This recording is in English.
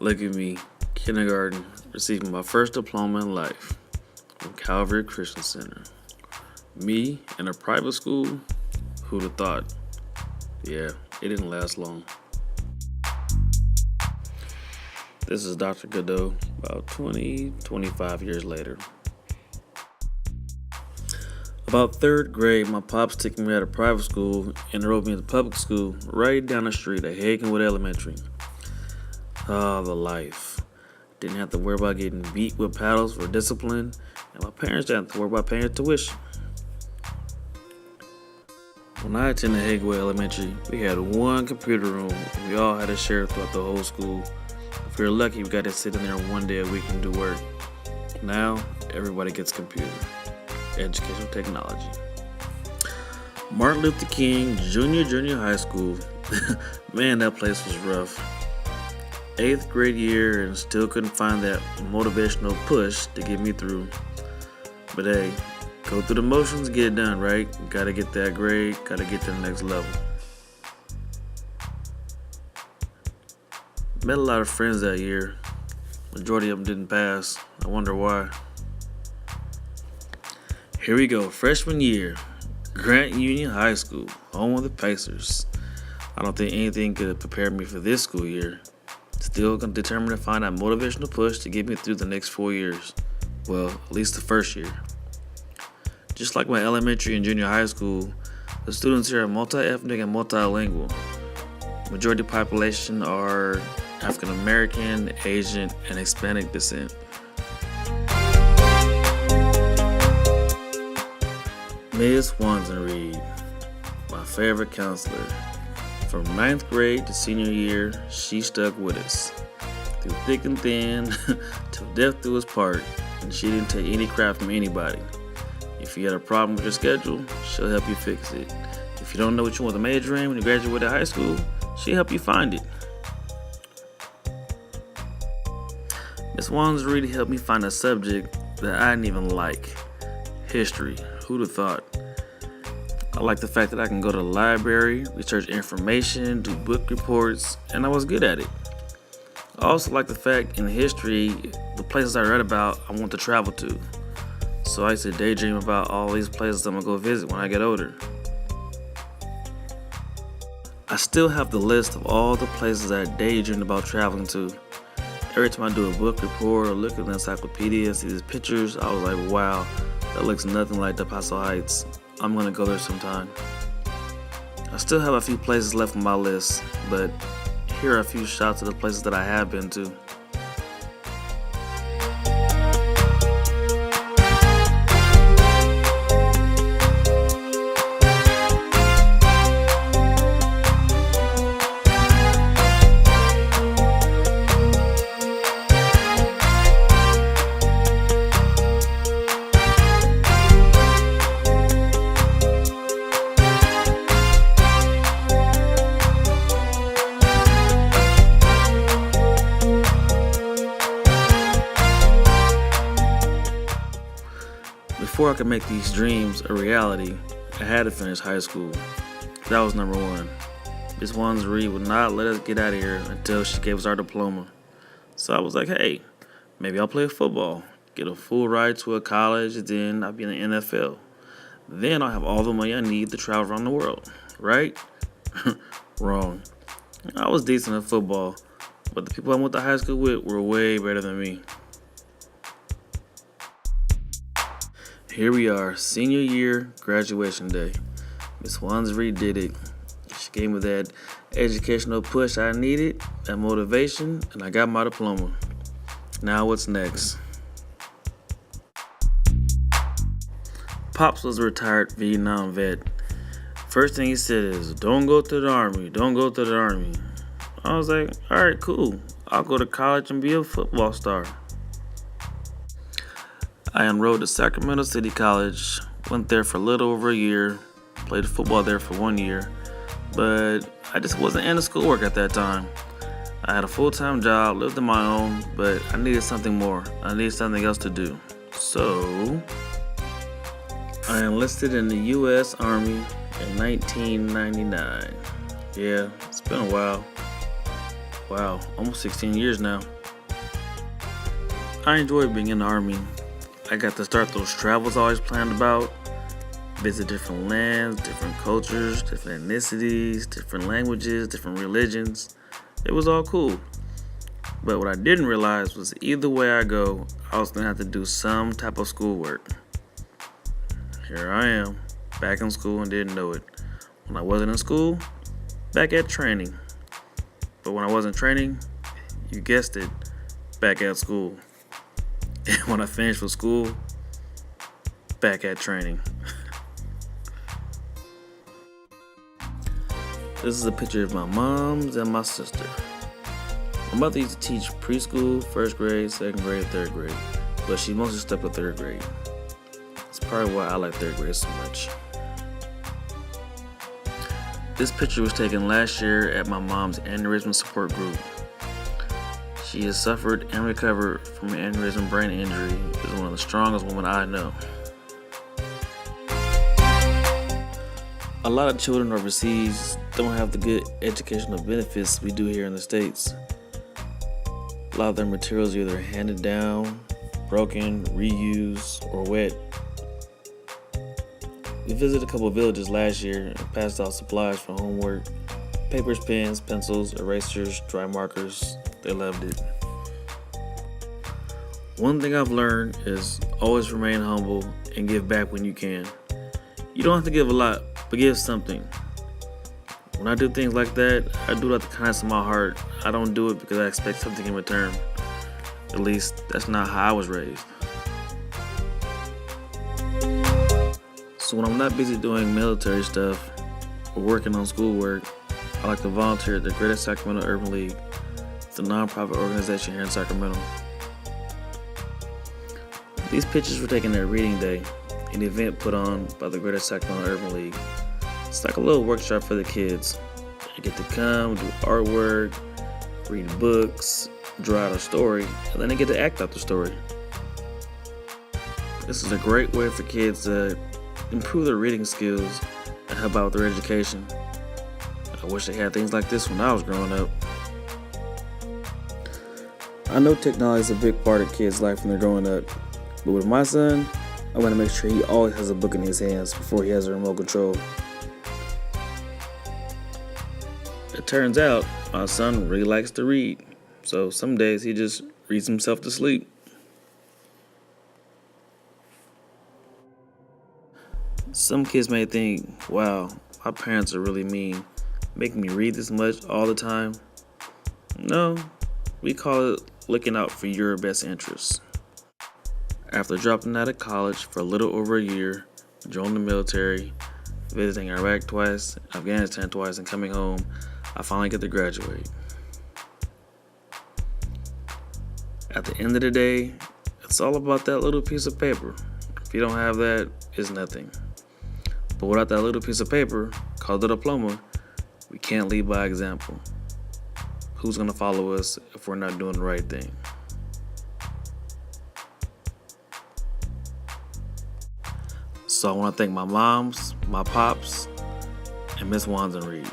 Look at me, kindergarten, receiving my first diploma in life from Calvary Christian Center. Me in a private school? Who'd have thought? Yeah, it didn't last long. This is Dr. Godot, about 25 years later. About third grade, my pops took me out of private school and enrolled me in the public school right down the street at Hagenwood Elementary. Ah, the life. Didn't have to worry about getting beat with paddles for discipline, and my parents didn't have to worry about paying tuition. When I attended Hagenwood Elementary, we had one computer room, and we all had to share throughout the whole school. If we were lucky, we got to sit in there one day a week and do work. Now, everybody gets a computer. Educational technology. Martin Luther King Junior High School. Man, that place was rough. 8th grade year and still couldn't find that motivational push to get me through. But hey, go through the motions, get it done, right? Gotta get that grade, gotta get to the next level. Met a lot of friends that year. Majority of them didn't pass. I wonder why. Here we go, freshman year, Grant Union High School, home of the Pacers. I don't think anything could have prepared me for this school year. Still determined to find that motivational push to get me through the next 4 years. Well, at least the first year. Just like my elementary and junior high school, the students here are multi-ethnic and multilingual. Majority population are African American, Asian, and Hispanic descent. Ms. Wanzenreed, my favorite counselor. From 9th grade to senior year, she stuck with us. Through thick and thin, till death do us part, and she didn't take any crap from anybody. If you had a problem with your schedule, she'll help you fix it. If you don't know what you want to major in when you graduate high school, she'll help you find it. Ms. Wanzenreed helped me find a subject that I didn't even like. History. Who'd have thought? I like the fact that I can go to the library, research information, do book reports, and I was good at it. I also like the fact in history, the places I read about, I want to travel to. So I used to daydream about all these places I'm gonna go visit when I get older. I still have the list of all the places I daydreamed about traveling to. Every time I do a book report or look at the encyclopedia and see these pictures, I was like, wow, that looks nothing like the Paso Heights. I'm gonna go there sometime. I still have a few places left on my list, but here are a few shots of the places that I have been to. Before I could make these dreams a reality, I had to finish high school. That was number one. Ms. Wanzenreed would not let us get out of here until she gave us our diploma. So I was like, hey, maybe I'll play football, get a full ride to a college, and then I'll be in the NFL. Then I'll have all the money I need to travel around the world, right? Wrong. I was decent at football, but the people I went to high school with were way better than me. Here we are, senior year, graduation day. Ms. Wanzenreed did it. She gave me that educational push I needed, that motivation, and I got my diploma. Now what's next? Pops was a retired Vietnam vet. First thing he said is, don't go to the army, don't go to the army. I was like, all right, cool. I'll go to college and be a football star. I enrolled at Sacramento City College, went there for a little over a year, played football there for 1 year, but I just wasn't into schoolwork at that time. I had a full-time job, lived on my own, but I needed something more. I needed something else to do. So, I enlisted in the U.S. Army in 1999. Yeah, it's been a while. Wow, almost 16 years now. I enjoyed being in the Army. I got to start those travels I always planned about, visit different lands, different cultures, different ethnicities, different languages, different religions. It was all cool. But what I didn't realize was either way I go, I was going to have to do some type of schoolwork. Here I am, back in school and didn't know it. When I wasn't in school, back at training. But when I wasn't training, you guessed it, back at school. And when I finished with school, back at training. This is a picture of my mom's and my sister. My mother used to teach preschool, first grade, second grade, third grade, but she mostly stuck with third grade. That's probably why I like third grade so much. This picture was taken last year at my mom's aneurysm support group. She has suffered and recovered from an aneurysm brain injury. Is one of the strongest women I know. A lot of children overseas don't have the good educational benefits we do here in the States. A lot of their materials are either handed down, broken, reused, or wet. We visited a couple of villages last year and passed out supplies for homework, papers, pens, pencils, erasers, dry markers. They loved it. One thing I've learned is always remain humble and give back when you can. You don't have to give a lot, but give something. When I do things like that, I do it out the kindness of my heart. I don't do it because I expect something in return. At least, that's not how I was raised. So when I'm not busy doing military stuff or working on schoolwork, I like to volunteer at the Greater Sacramento Urban League. It's a nonprofit organization here in Sacramento. These pictures were taken at Reading Day, an event put on by the Greater Sacramento Urban League. It's like a little workshop for the kids. You get to come, do artwork, read books, draw out a story, and then they get to act out the story. This is a great way for kids to improve their reading skills and help out with their education. I wish they had things like this when I was growing up. I know technology is a big part of kids' life when they're growing up, but with my son, I want to make sure he always has a book in his hands before he has a remote control. It turns out my son really likes to read, so some days he just reads himself to sleep. Some kids may think, wow, my parents are really mean, making me read this much all the time. No, we call it looking out for your best interests. After dropping out of college for a little over a year, joining the military, visiting Iraq twice, Afghanistan twice, and coming home, I finally get to graduate. At the end of the day, it's all about that little piece of paper. If you don't have that, it's nothing. But without that little piece of paper, called a diploma, we can't lead by example. Who's going to follow us if we're not doing the right thing? So I want to thank my moms, my pops, and Miss Wands and Reed.